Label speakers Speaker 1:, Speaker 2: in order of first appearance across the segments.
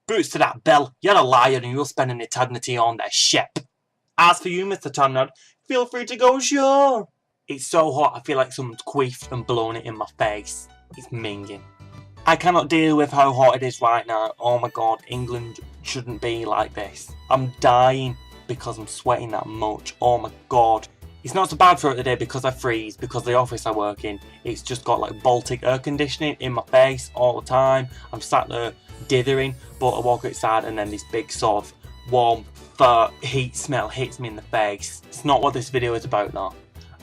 Speaker 1: Boots to that Bill. You're a liar and you'll spend an eternity on their ship. As for you, Mr. Turnod, feel free to go ashore. It's so hot I feel like someone's queefed and blown it in my face. It's minging. I cannot deal with how hot it is right now. Oh my god, England shouldn't be like this. I'm dying because I'm sweating that much. Oh my god. It's not so bad throughout the day because I freeze, because the office I work in, it's just got like Baltic air conditioning in my face all the time. I'm sat there dithering, but I walk outside and then this big sort of warm fur heat smell hits me in the face. It's not what this video is about though.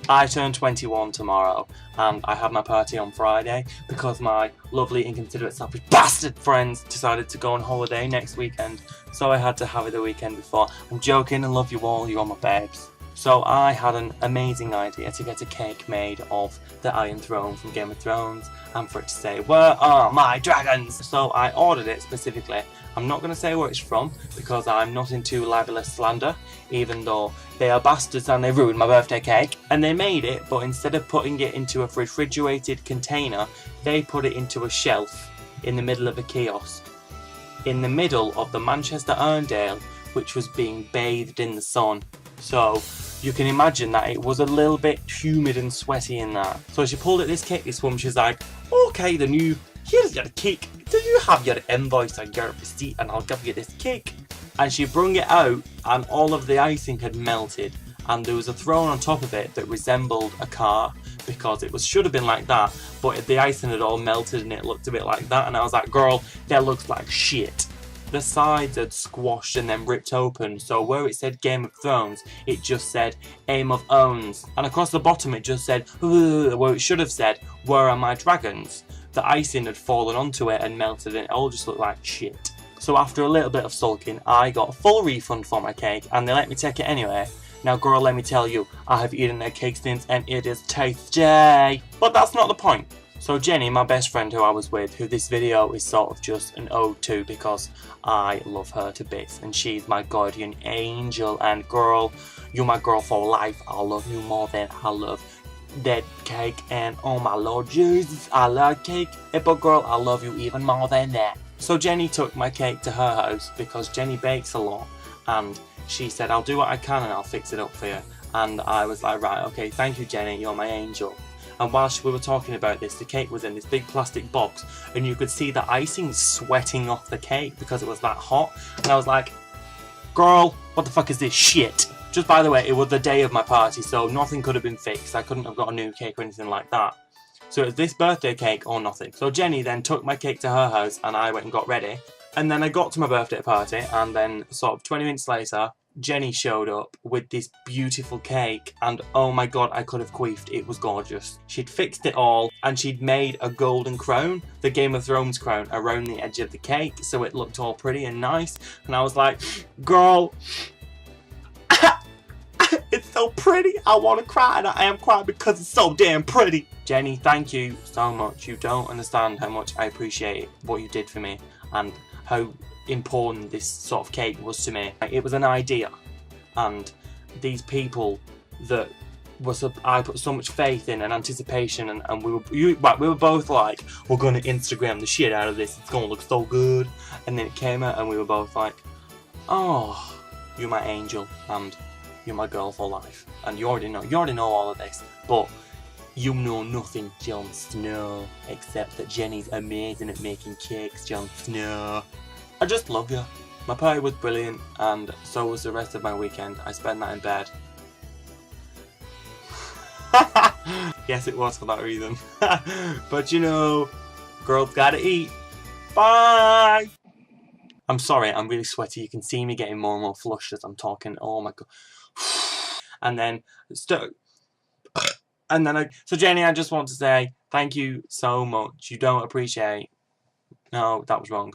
Speaker 1: I turn 21 tomorrow and I had my party on Friday because my lovely inconsiderate selfish bastard friends decided to go on holiday next weekend, so I had to have it the weekend before. I'm joking, I love you all, you're my babes. So I had an amazing idea to get a cake made of the Iron Throne from Game of Thrones and for it to say, "Where are my dragons?" So I ordered it specifically. I'm not going to say where it's from because I'm not into libelous slander, even though they are bastards and they ruined my birthday cake. And they made it, but instead of putting it into a refrigerated container, they put it into a shelf in the middle of a kiosk, in the middle of the Manchester Arndale, which was being bathed in the sun. So you can imagine that it was a little bit humid and sweaty in that. So she pulled out this cake, this woman, she's like, "Okay, here's your cake. Do you have your invoice and your receipt and I'll give you this cake?" And she brung it out and all of the icing had melted and there was a throne on top of it that resembled a car because it should have been like that, but the icing had all melted and it looked a bit like that, and I was like, "Girl, that looks like shit." The sides had squashed and then ripped open, so where it said Game of Thrones, it just said Aim of Owns. And across the bottom it just said, where it should have said, "Where are my dragons?" The icing had fallen onto it and melted and it all just looked like shit. So after a little bit of sulking, I got a full refund for my cake and they let me take it anyway. Now girl, let me tell you, I have eaten their cake since and it is tasty. But that's not the point. So Jenny, my best friend who I was with, who this video is sort of just an ode to because I love her to bits and she's my guardian angel, and girl, you're my girl for life. I love you more than I love that cake, and oh my lord Jesus, I love cake, but girl, I love you even more than that. So Jenny took my cake to her house because Jenny bakes a lot and she said, "I'll do what I can and I'll fix it up for you." And I was like, "Right, okay, thank you Jenny, you're my angel." And whilst we were talking about this, the cake was in this big plastic box and you could see the icing sweating off the cake because it was that hot. And I was like, "Girl, what the fuck is this shit?" Just by the way, it was the day of my party, so nothing could have been fixed. I couldn't have got a new cake or anything like that. So it was this birthday cake or nothing. So Jenny then took my cake to her house and I went and got ready. And then I got to my birthday party and then sort of 20 minutes later, Jenny showed up with this beautiful cake and oh my god, I could have queefed. It was gorgeous. She'd fixed it all and she'd made a golden crown, the Game of Thrones crown, around the edge of the cake so it looked all pretty and nice. And I was like, "Girl, it's so pretty, I want to cry," and I am crying because it's so damn pretty. Jenny, thank you so much. You don't understand how much I appreciate what you did for me and how important this sort of cake was to me. It was an idea and these people that I put so much faith in and anticipation and we were both like, "We're going to Instagram the shit out of this, it's going to look so good." And then it came out and we were both like, "Oh, you're my angel and you're my girl for life." And you already know all of this, but you know nothing, Jon Snow, except that Jenny's amazing at making cakes, Jon Snow. I just love you. My party was brilliant and so was the rest of my weekend. I spent that in bed. Yes, it was for that reason. But you know, girls gotta eat. Bye! I'm sorry, I'm really sweaty. You can see me getting more and more flushed as I'm talking. Oh my god. And then, so Jenny, I just want to say thank you so much. You don't appreciate. No, that was wrong.